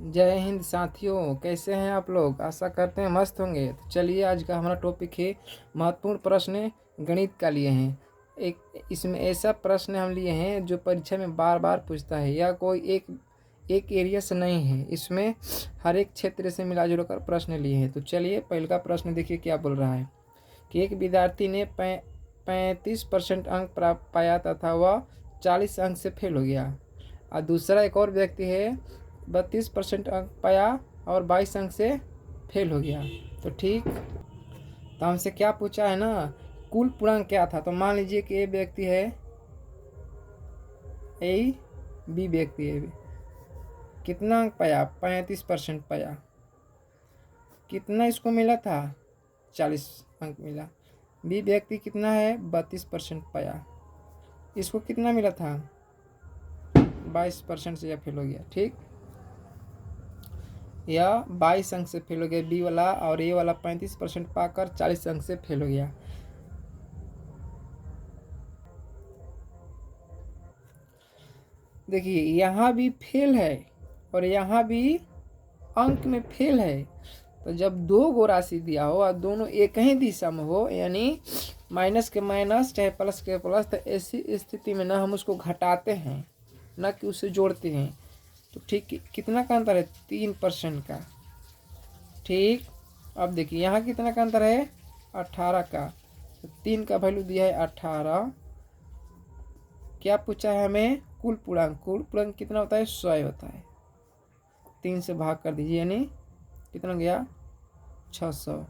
जय हिंद साथियों, कैसे हैं आप लोग। आशा करते हैं मस्त होंगे। तो चलिए, आज का हमारा टॉपिक है महत्वपूर्ण प्रश्न गणित का लिए हैं। इसमें ऐसा प्रश्न हम लिए हैं जो परीक्षा में बार बार पूछता है, या कोई एक एरिया से नहीं है। इसमें हर एक क्षेत्र से मिला जुला कर प्रश्न लिए हैं। तो चलिए, पहला प्रश्न देखिए क्या बोल रहा है कि एक विद्यार्थी ने 35% अंक प्राप्त पाया तथा वह 40 अंक से फेल हो गया। और दूसरा एक और व्यक्ति है, 32% अंक पाया और 22 अंक से फेल हो गया। तो ठीक, तो हमसे क्या पूछा है ना, कुल पूर्णांक क्या था। तो मान लीजिए कि ए व्यक्ति है, ए बी व्यक्ति है, कितना अंक पाया, 35% पाया। कितना इसको मिला था, 40 अंक मिला। बी व्यक्ति कितना है, 32% पाया। इसको कितना मिला था, 22% से यह फेल हो गया। ठीक, या 22 अंक से फेल हो गया बी वाला, और ए वाला 35% पाकर 40 अंक से फेल हो गया। देखिए, यहाँ भी फेल है और यहाँ भी अंक में फेल है। तो जब दो गो राशि दिया हो और दोनों एक ही दिशा में हो, यानी माइनस के माइनस चाहे प्लस के प्लस, तो ऐसी स्थिति में ना हम उसको घटाते हैं, ना कि उसे जोड़ते हैं। तो ठीक, कितना का अंतर है, 3% का। ठीक, अब देखिए यहाँ कितना का अंतर है, 18 का। तो 3 का वैल्यू दिया है 18। क्या पूछा है हमें, कुल पूर्णांक। कुल पूर्णांक कितना होता है, 100 होता है। 3 से भाग कर दीजिए, यानी कितना गया, 600।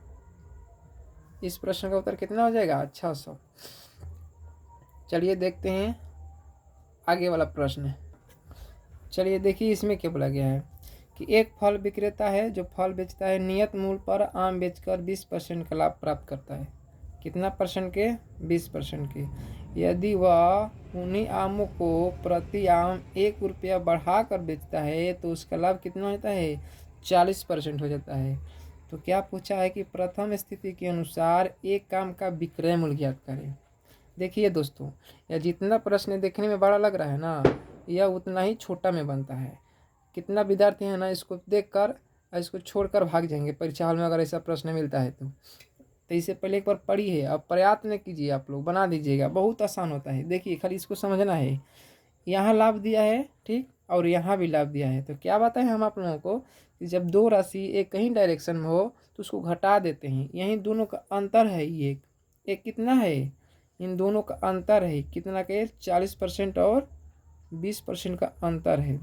इस प्रश्न का उत्तर कितना हो जाएगा, 600। चलिए देखते हैं आगे वाला प्रश्न। चलिए देखिए, इसमें क्या बोला गया है कि एक फल विक्रेता है जो फल बेचता है, नियत मूल्य पर आम बेचकर 20% का लाभ प्राप्त करता है। कितना परसेंट के, 20% के। यदि वह उन्हीं आमों को प्रति आम 1 रुपया बढ़ाकर बेचता है तो उसका लाभ कितना होता है, 40% हो जाता है। तो क्या पूछा है कि प्रथम स्थिति के अनुसार एक आम का विक्रय मूल्य ज्ञात करें। देखिए दोस्तों, यह जितना प्रश्न देखने में बड़ा लग रहा है ना, यह उतना ही छोटा में बनता है। कितना विद्यार्थी है ना, इसको देखकर इसको छोड़कर भाग जाएंगे परीक्षा हॉल में अगर ऐसा प्रश्न मिलता है तो इससे पहले एक बार पढ़िए, अब प्रयत्न कीजिए, आप लोग बना दीजिएगा, बहुत आसान होता है। देखिए, खाली इसको समझना है। यहाँ लाभ दिया है, ठीक, और यहाँ भी लाभ दिया है। तो क्या बताएं हम आप लोगों को कि जब दो राशि एक ही डायरेक्शन में हो तो उसको घटा देते हैं। यही दोनों का अंतर है, ये एक कितना है, इन दोनों का अंतर है कितना के, 40% और 20% का अंतर है।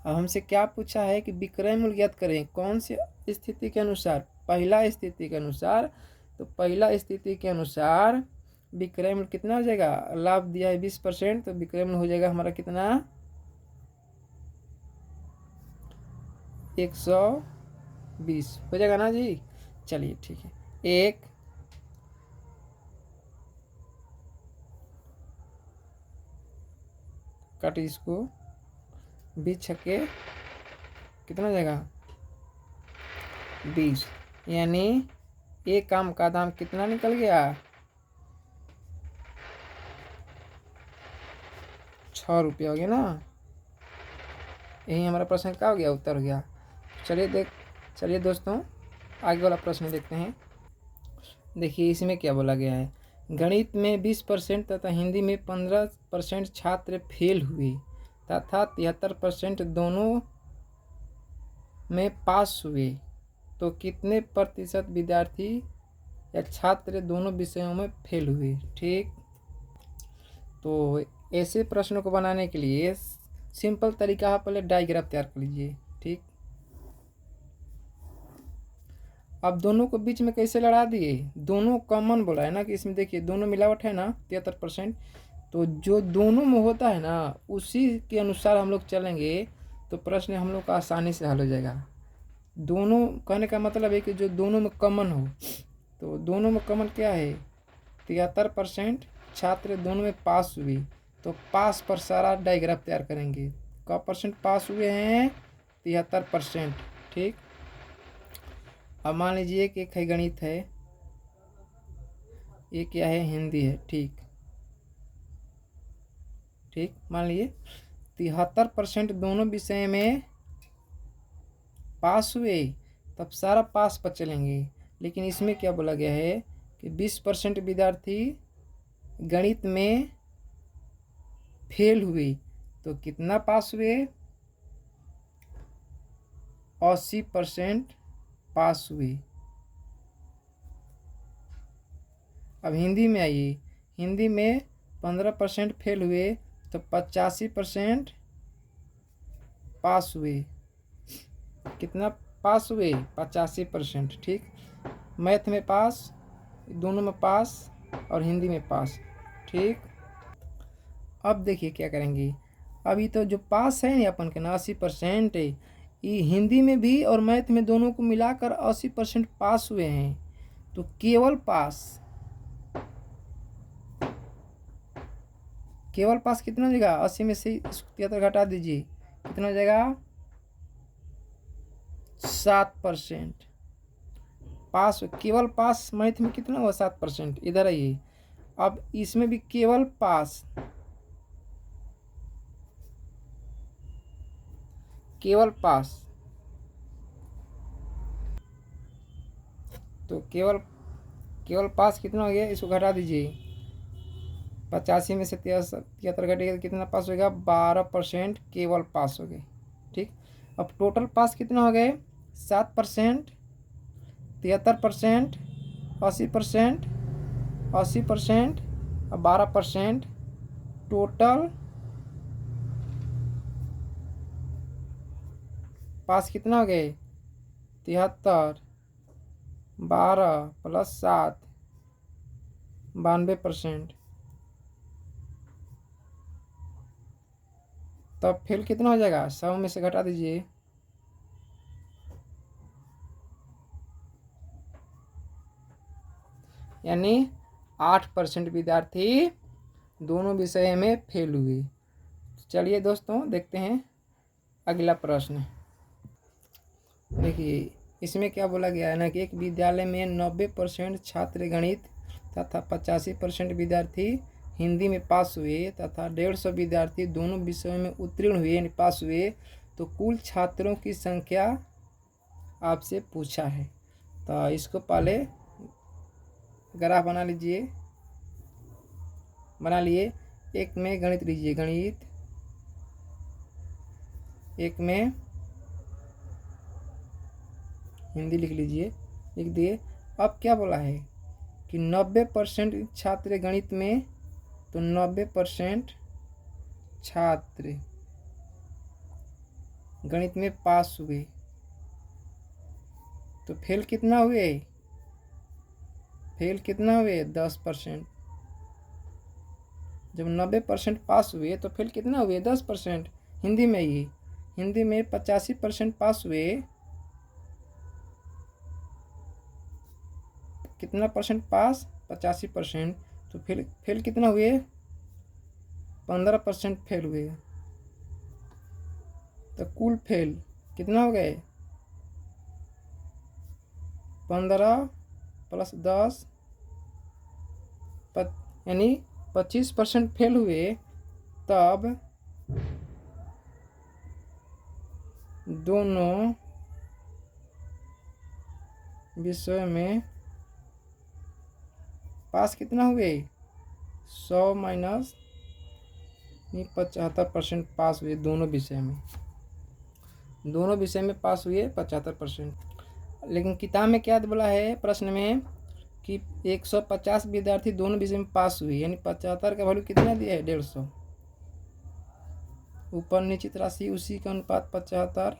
अब हमसे क्या पूछा है कि विक्रय मूल्य ज्ञात करें, कौन सी स्थिति के अनुसार, पहला स्थिति के अनुसार। तो पहला स्थिति के अनुसार विक्रय मूल्य कितना हो जाएगा, लाभ दिया है 20%, तो विक्रय मूल्य हो जाएगा हमारा कितना, 120 हो जाएगा ना जी। चलिए ठीक है, एक कट, इसको 20 छक्के कितना हो जाएगा, 20, यानी एक आम का दाम कितना निकल गया, 6 रुपया हो गया ना। यही हमारा प्रश्न क्या हो गया, उत्तर हो गया। चलिए दोस्तों, आगे वाला प्रश्न देखते हैं। देखिए इसमें क्या बोला गया है, गणित में 20% तथा हिंदी में 15% छात्र फेल हुए तथा 73% दोनों में पास हुए, तो कितने प्रतिशत विद्यार्थी या छात्र दोनों विषयों में फेल हुए। ठीक, तो ऐसे प्रश्नों को बनाने के लिए सिंपल तरीका है, पहले डायग्राफ तैयार कर लीजिए। ठीक, अब दोनों को बीच में कैसे लड़ा दिए, दोनों कॉमन बोला है ना कि इसमें देखिए दोनों मिलावट है ना, 73%। तो जो दोनों में होता है ना, उसी के अनुसार हम लोग चलेंगे तो प्रश्न हम लोग का आसानी से हल हो जाएगा। दोनों कहने का मतलब है कि जो दोनों में कॉमन हो, तो दोनों में कॉमन क्या है, 73% छात्र दोनों में पास हुए, तो पास पर सारा डायग्राफ तैयार करेंगे। का परसेंट पास हुए हैं, 73%। ठीक, अब मान लीजिए कि एक है गणित है, ये क्या है, हिंदी है। ठीक, मान लीजिए 73% दोनों विषय में पास हुए तब सारा पास पर चलेंगे। लेकिन इसमें क्या बोला गया है कि 20% विद्यार्थी गणित में फेल हुए, तो कितना पास हुए? 80% पास हुए। अब हिंदी में आइए, हिंदी में 15% फेल हुए तो 85% पास हुए। कितना पास हुए? 85%। ठीक, मैथ में पास, दोनों में पास, और हिंदी में पास। ठीक, अब देखिए क्या करेंगे। अभी तो जो पास है ना अपन के ना 80% है, ये हिंदी में भी और मैथ में दोनों को मिलाकर 80% पास हुए हैं। तो केवल पास कितना हो जाएगा? 80 में से 73 घटा दीजिए, कितना हो जाएगा? 7%। पास, केवल पास मैथ में कितना हुआ? 7%। इधर आइए, अब इसमें भी केवल पास, तो केवल पास कितना हो गया? इसको घटा दीजिए, 85 में से 73 घटेगा तो कितना पास होगा? 12% केवल पास हो गए। ठीक, अब टोटल पास कितना हो गए? 7%, 73%, 80%, 80% और 12%। टोटल पास कितना हो गए? 73, 12 प्लस 7, 92%। तब फेल कितना हो जाएगा? 100 में से घटा दीजिए, यानी 8% विद्यार्थी दोनों विषय में फेल हुए। चलिए दोस्तों देखते हैं अगला प्रश्न। देखिए इसमें क्या बोला गया है ना कि एक विद्यालय में 90% छात्र गणित तथा 85% विद्यार्थी हिंदी में पास हुए तथा 150 विद्यार्थी दोनों विषयों में उत्तीर्ण हुए यानी पास हुए, तो कुल छात्रों की संख्या आपसे पूछा है। तो इसको पहले ग्राफ बना लीजिए, बना लिए। एक में गणित लीजिए, गणित, एक में हिंदी लिख लीजिए, लिख दिए। अब क्या बोला है कि 90% छात्र गणित में, तो 90% छात्र गणित में पास हुए, तो फेल कितना हुए? 10%। जब 90% पास हुए तो फेल कितना हुए? 10%। हिंदी में ही, हिंदी में 85% पास हुए, कितना परसेंट पास? 85%। तो फेल कितना हुए? 15% फेल हुए। तो कुल फेल कितना हो गए? 15 प्लस 10, यानी 25% फेल हुए। तब दोनों विषय में पास कितना हुए? 100 माइनस 75% पास हुए। दोनों विषय में पास हुए 75%। लेकिन किताब में क्या बोला है प्रश्न में कि 150 विद्यार्थी दोनों विषय में पास हुए, यानी 75 का वैल्यू कितना दिया है? 150। ऊपर निश्चित राशि उसी का अनुपात 75।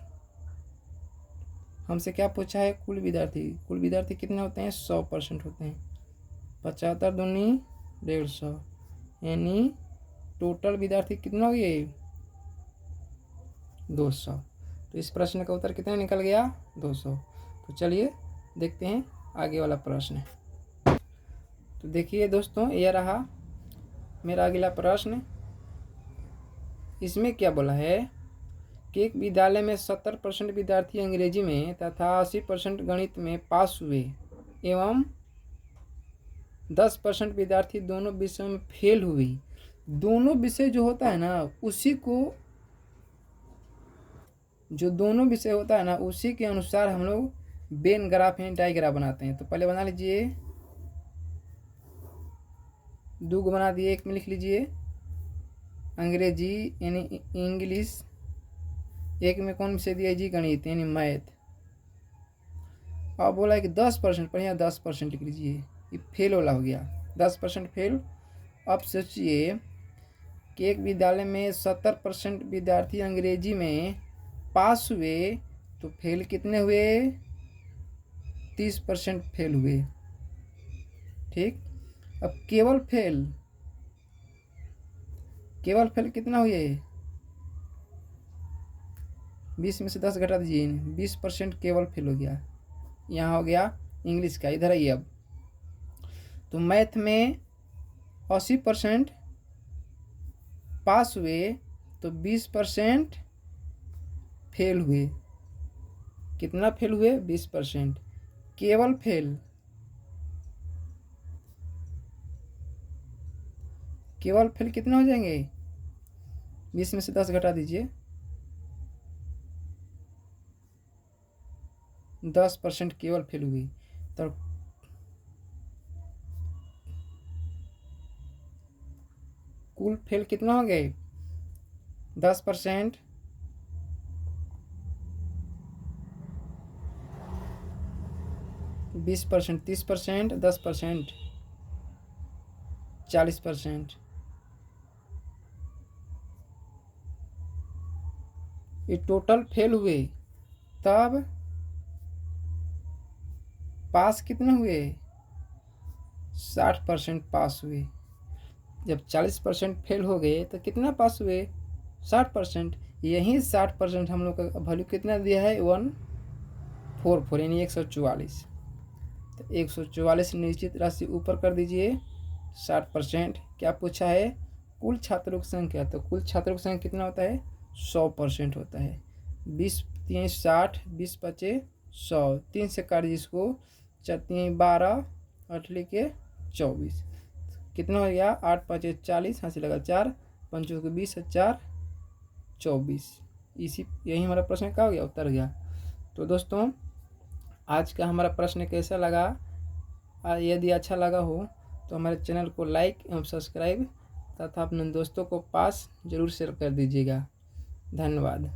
हमसे क्या पूछा है? कुल विद्यार्थी कितने होते हैं? 100% होते हैं। 75 दूनी 150, यानी टोटल विद्यार्थी कितना हो गए? 200। तो इस प्रश्न का उत्तर कितना निकल गया? 200। तो चलिए देखते हैं आगे वाला प्रश्न। तो देखिए दोस्तों, यह रहा मेरा अगला प्रश्न। इसमें क्या बोला है कि एक विद्यालय में 70% विद्यार्थी अंग्रेजी में तथा 80% गणित में पास हुए एवं 10% विद्यार्थी दोनों विषयों में फेल हुई। दोनों विषय जो होता है ना, उसी को जो दोनों विषय होता है ना उसी के अनुसार हम लोग वेन ग्राफ यानी डायग्राफ बनाते हैं। तो पहले बना लीजिए, 2 को बना दिए, एक में लिख लीजिए अंग्रेजी यानी इंग्लिश, एक में कौन विषय दिया जी, गणित यानी मैथ। अब बोला है कि 10% पर यहाँ 10% लिख लीजिए, ये फेल वाला हो गया, 10% फेल। अब सोचिए कि एक विद्यालय में 70% विद्यार्थी अंग्रेजी में पास हुए तो फेल कितने हुए, 30% फेल हुए। ठीक, अब केवल फेल कितना हुए, 20 में से 10 घटा दीजिए, 20% केवल फेल हो गया। यहाँ हो गया इंग्लिश का, इधर आइए अब। तो मैथ में 80% पास हुए तो 20% फेल हुए। कितना फेल हुए, 20%। केवल फेल कितना हो जाएंगे, 20 में से 10 घटा दीजिए, 10% केवल फेल हुई। तो कुल फेल कितना हो गए, 10%, 20%, 30%, 10%, 40%। ये टोटल फेल हुए। तब पास कितना हुए, 60% पास हुए। जब 40% फेल हो गए तो कितना पास हुए, 60%। यही 60% हम लोग का वैल्यू कितना दिया है, 144 यानी 144। तो 144 निश्चित राशि ऊपर कर दीजिए, 60%। क्या पूछा है, कुल छात्रों की संख्या। तो कुल छात्रों की संख्या कितना होता है, 100% होता है। 20 3 60, 20 बचे 100, 3 से काट जिसको, 4 3 12, 8 लिखे 24। कितना हो गया, 8 5 40, हाँ से लगा 4 5 को 20, 4 24। यही हमारा प्रश्न का हो गया, उत्तर गया। तो दोस्तों आज का हमारा प्रश्न कैसा लगा, यदि अच्छा लगा हो तो हमारे चैनल को लाइक एवं सब्सक्राइब तथा अपने दोस्तों को पास जरूर शेयर कर दीजिएगा। धन्यवाद।